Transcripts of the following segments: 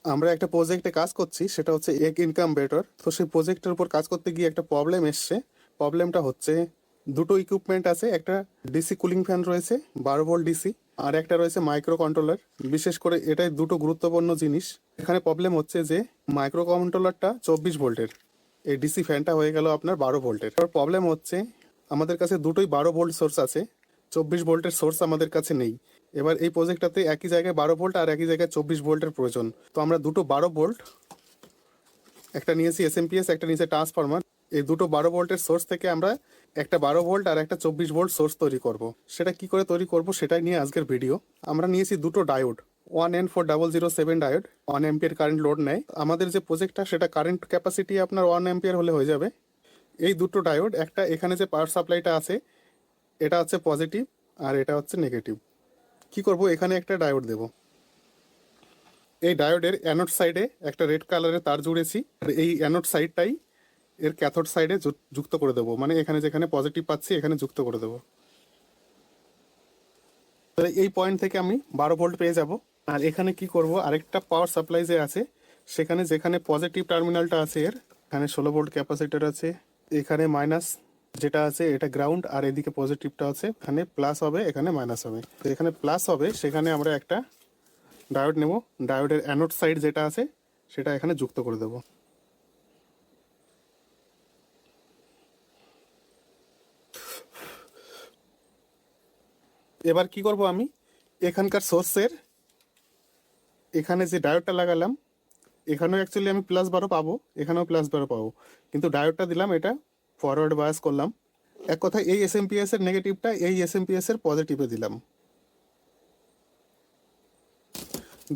আমরা একটা প্রজেক্টে কাজ করছি, সেটা হচ্ছে এক ইনকাম বেটার। তো সেই প্রজেক্টের উপর কাজ করতে গিয়ে একটা প্রবলেম এসছে। প্রবলেমটা হচ্ছে দুটো ইকুইপমেন্ট আছে, একটা ডিসি কুলিং ফ্যান রয়েছে 12 ভোল্ট ডিসি, আর একটা রয়েছে মাইক্রো কন্ট্রোলার। বিশেষ করে এটাই দুটো গুরুত্বপূর্ণ জিনিস। এখানে প্রবলেম হচ্ছে যে মাইক্রো কন্ট্রোলারটা 24 ভোল্টের, এই ডিসি ফ্যানটা হয়ে গেল আপনার 12 ভোল্টের। এবার প্রবলেম হচ্ছে আমাদের কাছে দুটোই 12 ভোল্ট সোর্স আছে, 24 ভোল্টের সোর্স আমাদের কাছে নেই। এবার এই প্রজেক্টটাতে একই জায়গায় 12 ভোল্ট আর একই জায়গায় 24 ভোল্টের প্রয়োজন। তো আমরা দুটো 12 ভোল্ট, একটা নিয়েছি এসএমপিএস, একটা নিয়েছি ট্রান্সফরমার। এই দুটো 12 ভোল্টের সোর্স থেকে আমরা একটা 12 ভোল্ট আর একটা 24 ভোল্ট সোর্স তৈরি করব। সেটা কি করে তৈরি করব সেটাই নিয়ে আজকের ভিডিও। আমরা নিয়েছি দুটো diode, 1N4007 diode, 1 ampere current load নেয়। আমাদের যে প্রজেক্টটা সেটা কারেন্ট ক্যাপাসিটি আপনার 1 অ্যাম্পিয়ার হলে হয়ে যাবে। এই দুটো ডায়োড, একটা এখানে যে পাওয়ার সাপ্লাইটা আছে এটা হচ্ছে পজিটিভ আর এটা হচ্ছে নেগেটিভ। কি করব, এখানে একটা ডায়োড দেব। এই ডায়োডের অ্যানোড সাইডে একটা রেড কালারের তার জুড়েছি, আর এই অ্যানোড সাইডটাই এর ক্যাথোড সাইডে যুক্ত করে দেবো, মানে এখানে যেখানে পজিটিভ পাচ্ছি এখানে যুক্ত করে দেবো। তাহলে এই পয়েন্ট থেকে আমি 12 ভোল্ট পেয়ে যাব। আর এখানে কি করব, আরেকটা পাওয়ার সাপ্লাই যে আছে সেখানে যেখানে পজিটিভ টার্মিনালটা আছে এর, এখানে 16 ভোল্ট ক্যাপাসিটর আছে, এখানে মাইনাস যেটা আছে এটা গ্রাউন্ড, আর এদিকে পজিটিভটা আছে, এখানে প্লাস হবে এখানে মাইনাস হবে। তো এখানে প্লাস হবে, সেখানে আমরা একটা ডায়োড নেব, ডায়োডের অ্যানোড সাইড যেটা আছে সেটা এখানে যুক্ত করে দেবো। এবার কি করব, আমি এখানকার সোর্সের এখানে যে ডায়োডটা লাগালাম এখানেও অ্যাকচুয়ালি আমি +12 পাবো, এখানেও +12 পাবো, কিন্তু ডায়োডটা দিলাম এটা ফরওয়ার্ড বায়াস করলাম। এক কথায় এই এসএমপিএস এর নেগেটিভটা এই এসএমপিএস এর পজিটিভে দিলাম,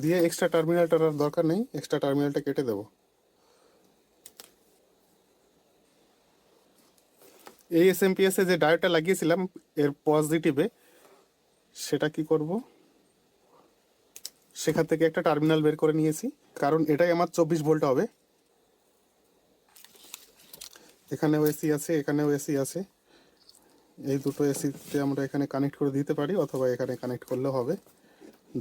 দিয়ে এক্সট্রা টার্মিনালটার আর দরকার নেই, এক্সট্রা টার্মিনালটা কেটে দেবো। এই এসএমপিএস এ যে ডায়োডটা লাগিয়েছিলাম এর পজিটিভে, সেটা কি করব, সেখান থেকে একটা টার্মিনাল বের করে নিয়েছি, কারণ এটাই আমার 24 ভোল্ট হবে। এখানেও এসি আছে, এখানেও এসি আছে, এই দুটো এসিতে আমরা এখানে কানেক্ট করে দিতে পারি অথবা এখানে কানেক্ট করলেও হবে।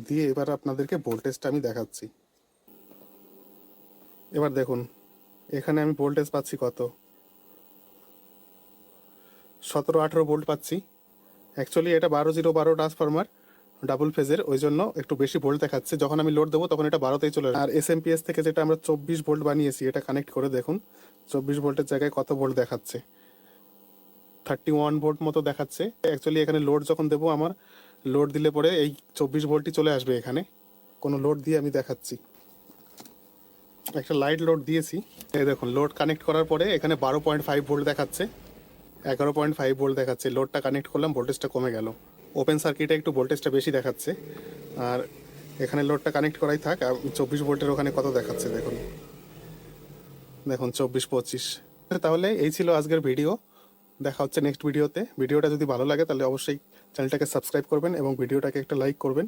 দিয়ে এবার আপনাদেরকে ভোল্টেজটা আমি দেখাচ্ছি। এবার দেখুন এখানে আমি ভোল্টেজ পাচ্ছি কত, 17-18 ভোল্ট পাচ্ছি। অ্যাকচুয়ালি এটা 12-0-12 ট্রান্সফরমার ডাবল ফেজের, ওই জন্য একটু বেশি ভোল্ট দেখাচ্ছে। যখন আমি লোড দেবো তখন এটা 12তেই চলে আসবে। আর এসএমপিএস থেকে যেটা আমরা 24 ভোল্ট বানিয়েছি এটা কানেক্ট করে দেখুন 24 ভোল্টের জায়গায় কত ভোল্ট দেখাচ্ছে, 31 ভোল্ট মতো দেখাচ্ছে। অ্যাকচুয়ালি এখানে লোড যখন দেবো, আমার লোড দিলে পরে এই 24 ভোল্টই চলে আসবে। এখানে কোনো লোড দিয়ে আমি দেখাচ্ছি, একটা লাইট লোড দিয়েছি, এই দেখুন লোড কানেক্ট করার পরে এখানে 12.5 ভোল্ট দেখাচ্ছে, 11.5 ভোল্ট দেখাচ্ছে। লোডটা কানেক্ট করলাম, ভোল্টেজটা কমে গেল। ওপেন সার্কিটে একটু ভোল্টেজটা বেশি দেখাচ্ছে। আর এখানে লোডটা কানেক্ট করাই থাক, 24 ভোল্টের ওখানে কত দেখাচ্ছে দেখুন, দেখুন 24-25। তাহলে এই ছিল আজকের ভিডিও, দেখা হচ্ছে নেক্সট ভিডিওতে। ভিডিওটা যদি ভালো লাগে তাহলে অবশ্যই চ্যানেলটাকে সাবস্ক্রাইব করবেন এবং ভিডিওটাকে একটা লাইক করবেন।